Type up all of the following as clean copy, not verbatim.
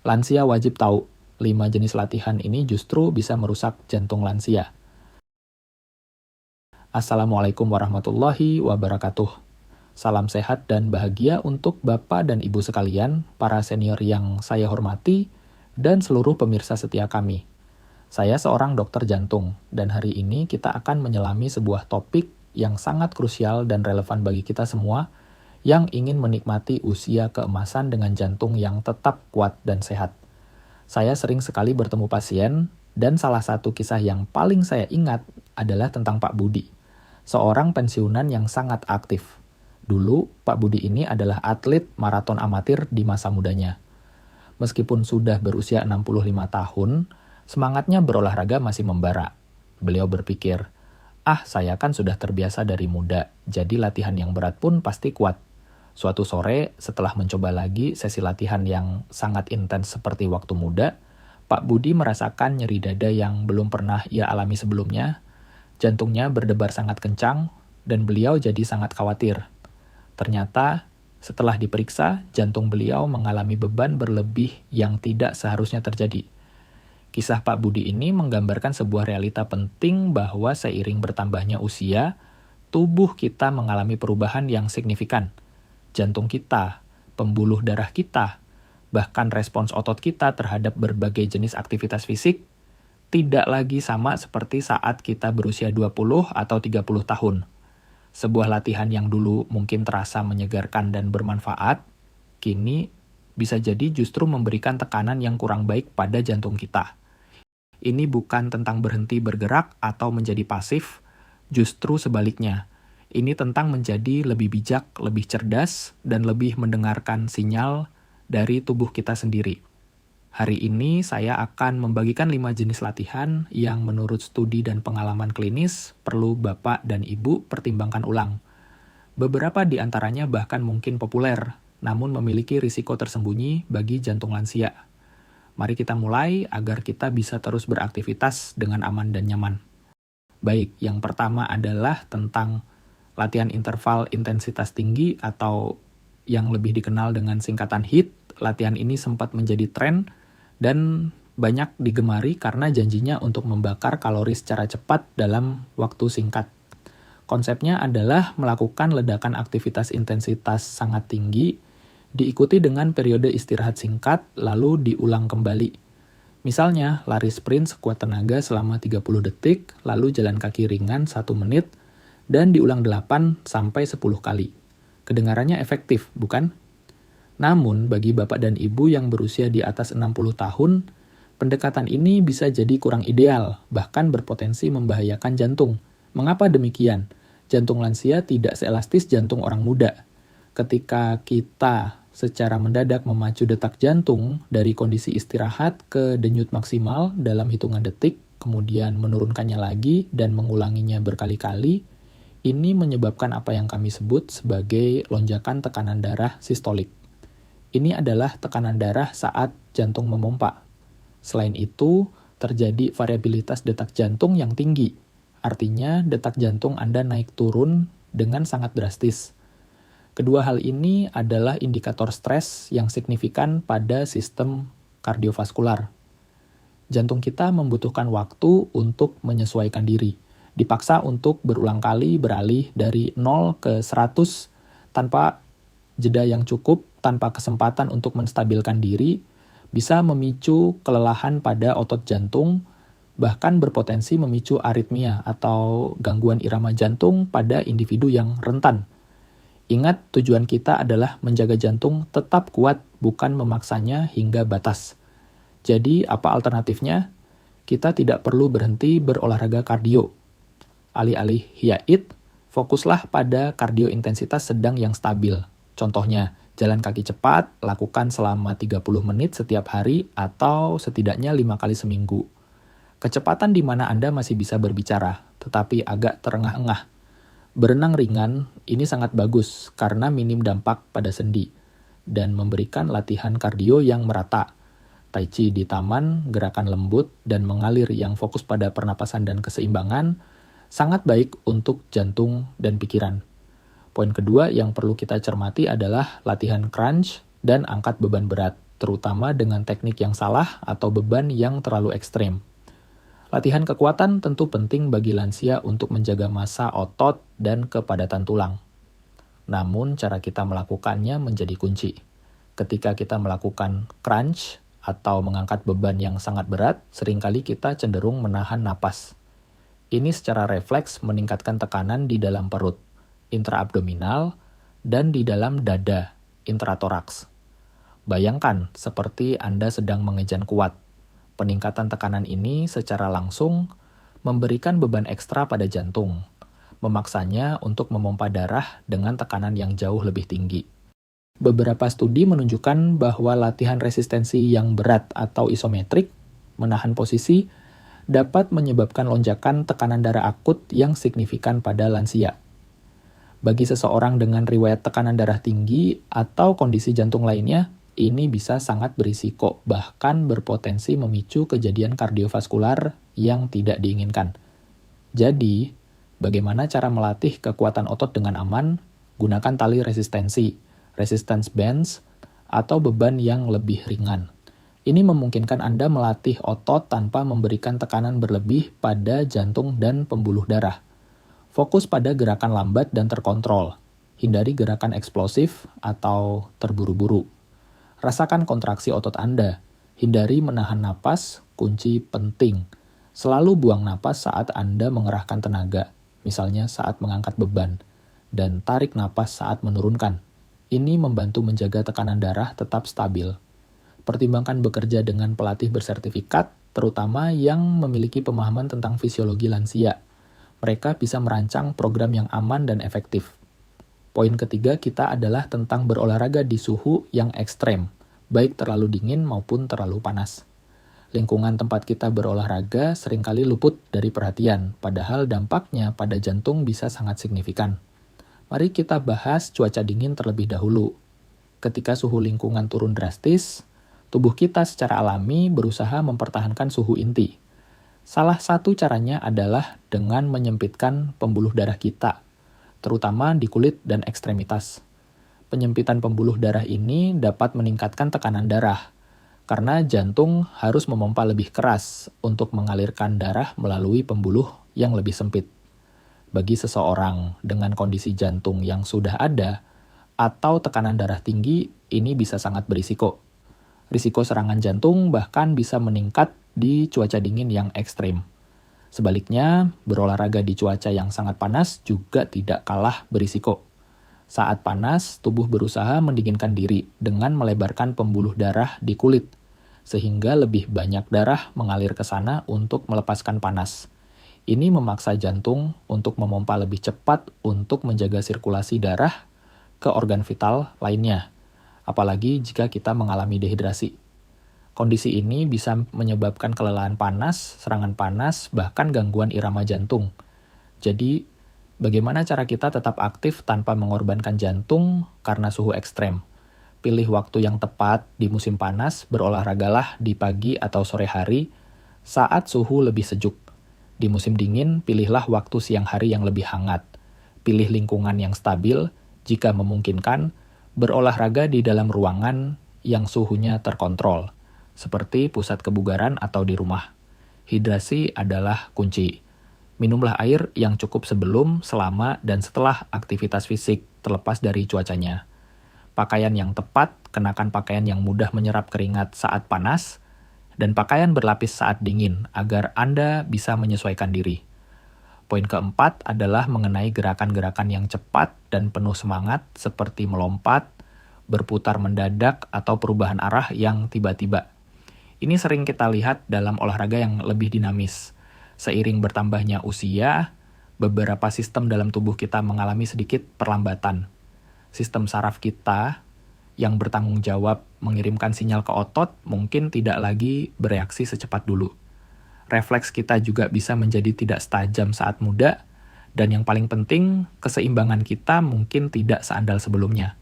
Lansia wajib tahu, 5 jenis latihan ini justru bisa merusak jantung lansia. Assalamualaikum warahmatullahi wabarakatuh. Salam sehat dan bahagia untuk Bapak dan Ibu sekalian, para senior yang saya hormati, dan seluruh pemirsa setia kami. Saya seorang dokter jantung, dan hari ini kita akan menyelami sebuah topik yang sangat krusial dan relevan bagi kita semua yang ingin menikmati usia keemasan dengan jantung yang tetap kuat dan sehat. Saya sering sekali bertemu pasien, dan salah satu kisah yang paling saya ingat adalah tentang Pak Budi, seorang pensiunan yang sangat aktif. Dulu, Pak Budi ini adalah atlet maraton amatir di masa mudanya. Meskipun sudah berusia 65 tahun, semangatnya berolahraga masih membara. Beliau berpikir, saya kan sudah terbiasa dari muda, jadi latihan yang berat pun pasti kuat. Suatu sore, setelah mencoba lagi sesi latihan yang sangat intens seperti waktu muda, Pak Budi merasakan nyeri dada yang belum pernah ia alami sebelumnya. Jantungnya berdebar sangat kencang, dan beliau jadi sangat khawatir. Ternyata, setelah diperiksa, jantung beliau mengalami beban berlebih yang tidak seharusnya terjadi. Kisah Pak Budi ini menggambarkan sebuah realita penting bahwa seiring bertambahnya usia, tubuh kita mengalami perubahan yang signifikan. Jantung kita, pembuluh darah kita, bahkan respons otot kita terhadap berbagai jenis aktivitas fisik tidak lagi sama seperti saat kita berusia 20 atau 30 tahun. Sebuah latihan yang dulu mungkin terasa menyegarkan dan bermanfaat, kini bisa jadi justru memberikan tekanan yang kurang baik pada jantung kita. Ini bukan tentang berhenti bergerak atau menjadi pasif, justru sebaliknya. Ini tentang menjadi lebih bijak, lebih cerdas, dan lebih mendengarkan sinyal dari tubuh kita sendiri. Hari ini saya akan membagikan 5 jenis latihan yang menurut studi dan pengalaman klinis perlu Bapak dan Ibu pertimbangkan ulang. Beberapa di antaranya bahkan mungkin populer, namun memiliki risiko tersembunyi bagi jantung lansia. Mari kita mulai agar kita bisa terus beraktivitas dengan aman dan nyaman. Baik, yang pertama adalah tentang latihan interval intensitas tinggi atau yang lebih dikenal dengan singkatan HIIT. Latihan ini sempat menjadi tren dan banyak digemari karena janjinya untuk membakar kalori secara cepat dalam waktu singkat. Konsepnya adalah melakukan ledakan aktivitas intensitas sangat tinggi, diikuti dengan periode istirahat singkat, lalu diulang kembali. Misalnya, lari sprint sekuat tenaga selama 30 detik, lalu jalan kaki ringan 1 menit, dan diulang 8-10 kali. Kedengarannya efektif, bukan? Namun, bagi Bapak dan Ibu yang berusia di atas 60 tahun, pendekatan ini bisa jadi kurang ideal, bahkan berpotensi membahayakan jantung. Mengapa demikian? Jantung lansia tidak seelastis jantung orang muda. Ketika kita secara mendadak memacu detak jantung dari kondisi istirahat ke denyut maksimal dalam hitungan detik, kemudian menurunkannya lagi dan mengulanginya berkali-kali, ini menyebabkan apa yang kami sebut sebagai lonjakan tekanan darah sistolik. Ini adalah tekanan darah saat jantung memompa. Selain itu, terjadi variabilitas detak jantung yang tinggi. Artinya, detak jantung Anda naik turun dengan sangat drastis. Kedua hal ini adalah indikator stres yang signifikan pada sistem kardiovaskular. Jantung kita membutuhkan waktu untuk menyesuaikan diri. Dipaksa untuk berulang kali beralih dari 0 ke 100 tanpa jeda yang cukup, tanpa kesempatan untuk menstabilkan diri, bisa memicu kelelahan pada otot jantung, bahkan berpotensi memicu aritmia atau gangguan irama jantung pada individu yang rentan. Ingat, tujuan kita adalah menjaga jantung tetap kuat, bukan memaksanya hingga batas. Jadi, apa alternatifnya? Kita tidak perlu berhenti berolahraga kardio. Alih-alih HIIT, fokuslah pada kardio intensitas sedang yang stabil. Contohnya, jalan kaki cepat, lakukan selama 30 menit setiap hari atau setidaknya 5 kali seminggu. Kecepatan di mana Anda masih bisa berbicara, tetapi agak terengah-engah. Berenang ringan ini sangat bagus karena minim dampak pada sendi dan memberikan latihan kardio yang merata. Tai Chi di taman, gerakan lembut, dan mengalir yang fokus pada pernapasan dan keseimbangan sangat baik untuk jantung dan pikiran. Poin kedua yang perlu kita cermati adalah latihan crunch dan angkat beban berat, terutama dengan teknik yang salah atau beban yang terlalu ekstrem. Latihan kekuatan tentu penting bagi lansia untuk menjaga massa otot dan kepadatan tulang. Namun, cara kita melakukannya menjadi kunci. Ketika kita melakukan crunch atau mengangkat beban yang sangat berat, seringkali kita cenderung menahan napas. Ini secara refleks meningkatkan tekanan di dalam perut, intraabdominal, dan di dalam dada, intratoraks. Bayangkan seperti Anda sedang mengejan kuat. Peningkatan tekanan ini secara langsung memberikan beban ekstra pada jantung, memaksanya untuk memompa darah dengan tekanan yang jauh lebih tinggi. Beberapa studi menunjukkan bahwa latihan resistensi yang berat atau isometrik, menahan posisi, dapat menyebabkan lonjakan tekanan darah akut yang signifikan pada lansia. Bagi seseorang dengan riwayat tekanan darah tinggi atau kondisi jantung lainnya, ini bisa sangat berisiko, bahkan berpotensi memicu kejadian kardiovaskular yang tidak diinginkan. Jadi, bagaimana cara melatih kekuatan otot dengan aman? Gunakan tali resistensi, resistance bands, atau beban yang lebih ringan. Ini memungkinkan Anda melatih otot tanpa memberikan tekanan berlebih pada jantung dan pembuluh darah. Fokus pada gerakan lambat dan terkontrol. Hindari gerakan eksplosif atau terburu-buru. Rasakan kontraksi otot Anda. Hindari menahan napas, kunci penting. Selalu buang napas saat Anda mengerahkan tenaga, misalnya saat mengangkat beban, dan tarik napas saat menurunkan. Ini membantu menjaga tekanan darah tetap stabil. Pertimbangkan bekerja dengan pelatih bersertifikat, terutama yang memiliki pemahaman tentang fisiologi lansia. Mereka bisa merancang program yang aman dan efektif. Poin ketiga kita adalah tentang berolahraga di suhu yang ekstrem, baik terlalu dingin maupun terlalu panas. Lingkungan tempat kita berolahraga seringkali luput dari perhatian, padahal dampaknya pada jantung bisa sangat signifikan. Mari kita bahas cuaca dingin terlebih dahulu. Ketika suhu lingkungan turun drastis, tubuh kita secara alami berusaha mempertahankan suhu inti. Salah satu caranya adalah dengan menyempitkan pembuluh darah kita, terutama di kulit dan ekstremitas. Penyempitan pembuluh darah ini dapat meningkatkan tekanan darah, karena jantung harus memompa lebih keras untuk mengalirkan darah melalui pembuluh yang lebih sempit. Bagi seseorang dengan kondisi jantung yang sudah ada, atau tekanan darah tinggi, ini bisa sangat berisiko. Risiko serangan jantung bahkan bisa meningkat di cuaca dingin yang ekstrim. Sebaliknya, berolahraga di cuaca yang sangat panas juga tidak kalah berisiko. Saat panas, tubuh berusaha mendinginkan diri dengan melebarkan pembuluh darah di kulit, sehingga lebih banyak darah mengalir ke sana untuk melepaskan panas. Ini memaksa jantung untuk memompa lebih cepat untuk menjaga sirkulasi darah ke organ vital lainnya, apalagi jika kita mengalami dehidrasi. Kondisi ini bisa menyebabkan kelelahan panas, serangan panas, bahkan gangguan irama jantung. Jadi, bagaimana cara kita tetap aktif tanpa mengorbankan jantung karena suhu ekstrem? Pilih waktu yang tepat di musim panas, berolahragalah di pagi atau sore hari saat suhu lebih sejuk. Di musim dingin, pilihlah waktu siang hari yang lebih hangat. Pilih lingkungan yang stabil, jika memungkinkan, berolahraga di dalam ruangan yang suhunya terkontrol, seperti pusat kebugaran atau di rumah. Hidrasi adalah kunci. Minumlah air yang cukup sebelum, selama, dan setelah aktivitas fisik, terlepas dari cuacanya. Pakaian yang tepat, kenakan pakaian yang mudah menyerap keringat saat panas, dan pakaian berlapis saat dingin, agar Anda bisa menyesuaikan diri. Poin keempat adalah mengenai gerakan-gerakan yang cepat dan penuh semangat, seperti melompat, berputar mendadak, atau perubahan arah yang tiba-tiba. Ini sering kita lihat dalam olahraga yang lebih dinamis. Seiring bertambahnya usia, beberapa sistem dalam tubuh kita mengalami sedikit perlambatan. Sistem saraf kita yang bertanggung jawab mengirimkan sinyal ke otot mungkin tidak lagi bereaksi secepat dulu. Refleks kita juga bisa menjadi tidak setajam saat muda, dan yang paling penting, keseimbangan kita mungkin tidak seandal sebelumnya.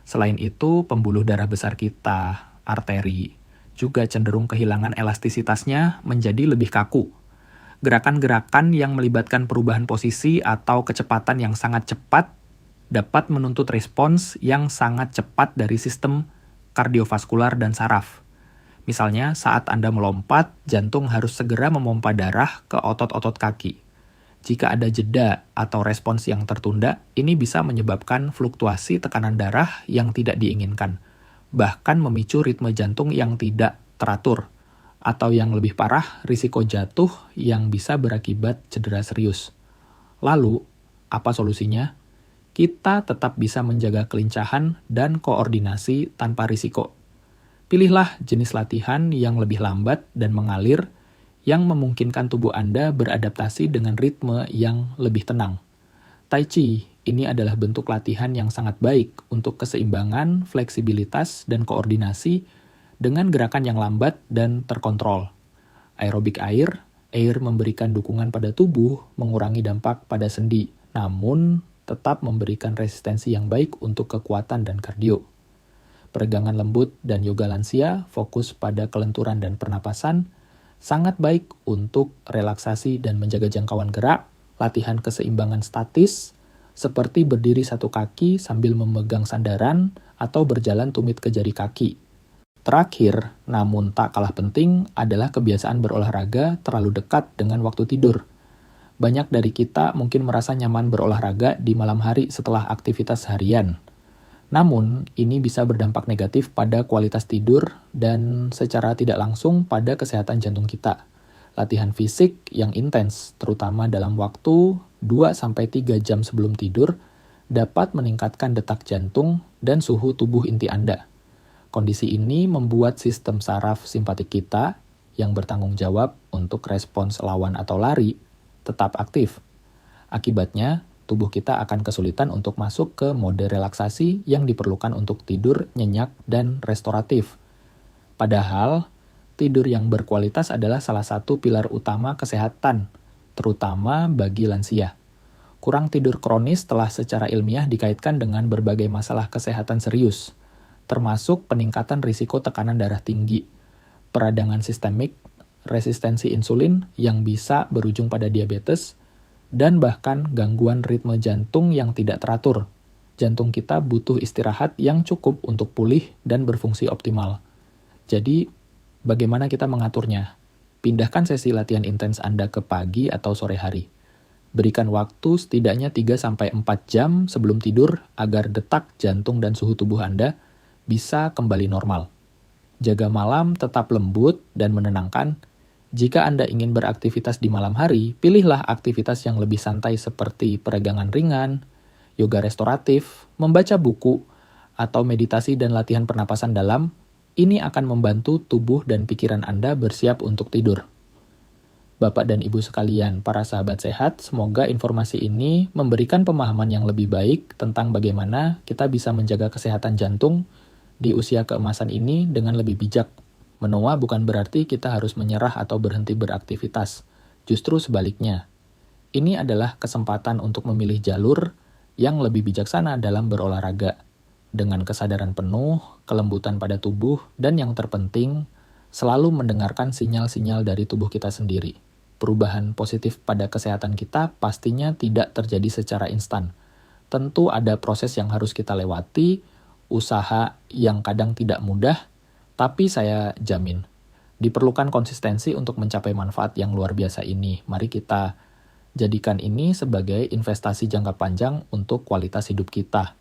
Selain itu, pembuluh darah besar kita, arteri, juga cenderung kehilangan elastisitasnya menjadi lebih kaku. Gerakan-gerakan yang melibatkan perubahan posisi atau kecepatan yang sangat cepat dapat menuntut respons yang sangat cepat dari sistem kardiovaskular dan saraf. Misalnya, saat Anda melompat, jantung harus segera memompa darah ke otot-otot kaki. Jika ada jeda atau respons yang tertunda, ini bisa menyebabkan fluktuasi tekanan darah yang tidak diinginkan, bahkan memicu ritme jantung yang tidak teratur, atau yang lebih parah, risiko jatuh yang bisa berakibat cedera serius. Lalu, apa solusinya? Kita tetap bisa menjaga kelincahan dan koordinasi tanpa risiko. Pilihlah jenis latihan yang lebih lambat dan mengalir, yang memungkinkan tubuh Anda beradaptasi dengan ritme yang lebih tenang. Tai Chi ini adalah bentuk latihan yang sangat baik untuk keseimbangan, fleksibilitas, dan koordinasi dengan gerakan yang lambat dan terkontrol. Aerobik air memberikan dukungan pada tubuh, mengurangi dampak pada sendi, namun tetap memberikan resistensi yang baik untuk kekuatan dan kardio. Peregangan lembut dan yoga lansia fokus pada kelenturan dan pernapasan, sangat baik untuk relaksasi dan menjaga jangkauan gerak, latihan keseimbangan statis, seperti berdiri satu kaki sambil memegang sandaran atau berjalan tumit ke jari kaki. Terakhir, namun tak kalah penting, adalah kebiasaan berolahraga terlalu dekat dengan waktu tidur. Banyak dari kita mungkin merasa nyaman berolahraga di malam hari setelah aktivitas harian. Namun, ini bisa berdampak negatif pada kualitas tidur dan secara tidak langsung pada kesehatan jantung kita. Latihan fisik yang intens, terutama dalam waktu 2-3 jam sebelum tidur, dapat meningkatkan detak jantung dan suhu tubuh inti Anda. Kondisi ini membuat sistem saraf simpatik kita, yang bertanggung jawab untuk respons lawan atau lari, tetap aktif. Akibatnya, tubuh kita akan kesulitan untuk masuk ke mode relaksasi yang diperlukan untuk tidur nyenyak dan restoratif. Padahal, tidur yang berkualitas adalah salah satu pilar utama kesehatan, terutama bagi lansia. Kurang tidur kronis telah secara ilmiah dikaitkan dengan berbagai masalah kesehatan serius, termasuk peningkatan risiko tekanan darah tinggi, peradangan sistemik, resistensi insulin yang bisa berujung pada diabetes, dan bahkan gangguan ritme jantung yang tidak teratur. Jantung kita butuh istirahat yang cukup untuk pulih dan berfungsi optimal. Jadi, bagaimana kita mengaturnya? Pindahkan sesi latihan intens Anda ke pagi atau sore hari. Berikan waktu setidaknya 3-4 jam sebelum tidur agar detak jantung dan suhu tubuh Anda bisa kembali normal. Jaga malam tetap lembut dan menenangkan. Jika Anda ingin beraktivitas di malam hari, pilihlah aktivitas yang lebih santai seperti peregangan ringan, yoga restoratif, membaca buku, atau meditasi dan latihan pernapasan dalam. Ini akan membantu tubuh dan pikiran Anda bersiap untuk tidur. Bapak dan Ibu sekalian, para sahabat sehat, semoga informasi ini memberikan pemahaman yang lebih baik tentang bagaimana kita bisa menjaga kesehatan jantung di usia keemasan ini dengan lebih bijak. Menua bukan berarti kita harus menyerah atau berhenti beraktivitas. Justru sebaliknya. Ini adalah kesempatan untuk memilih jalur yang lebih bijaksana dalam berolahraga. Dengan kesadaran penuh, kelembutan pada tubuh, dan yang terpenting, selalu mendengarkan sinyal-sinyal dari tubuh kita sendiri. Perubahan positif pada kesehatan kita pastinya tidak terjadi secara instan. Tentu ada proses yang harus kita lewati, usaha yang kadang tidak mudah, tapi saya jamin, diperlukan konsistensi untuk mencapai manfaat yang luar biasa ini. Mari kita jadikan ini sebagai investasi jangka panjang untuk kualitas hidup kita.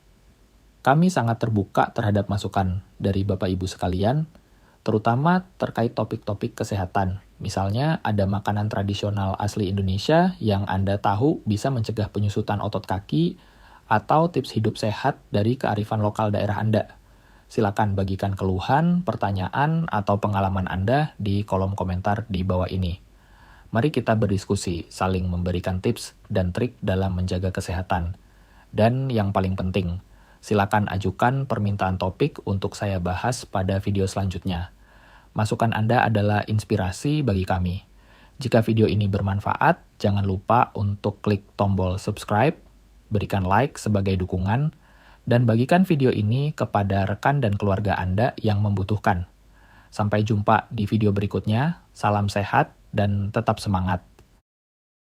Kami sangat terbuka terhadap masukan dari Bapak Ibu sekalian, terutama terkait topik-topik kesehatan. Misalnya ada makanan tradisional asli Indonesia yang Anda tahu bisa mencegah penyusutan otot kaki, atau tips hidup sehat dari kearifan lokal daerah Anda. Silakan bagikan keluhan, pertanyaan, atau pengalaman Anda di kolom komentar di bawah ini. Mari kita berdiskusi, saling memberikan tips dan trik dalam menjaga kesehatan. Dan yang paling penting, silakan ajukan permintaan topik untuk saya bahas pada video selanjutnya. Masukan Anda adalah inspirasi bagi kami. Jika video ini bermanfaat, jangan lupa untuk klik tombol subscribe, berikan like sebagai dukungan, dan bagikan video ini kepada rekan dan keluarga Anda yang membutuhkan. Sampai jumpa di video berikutnya, salam sehat dan tetap semangat.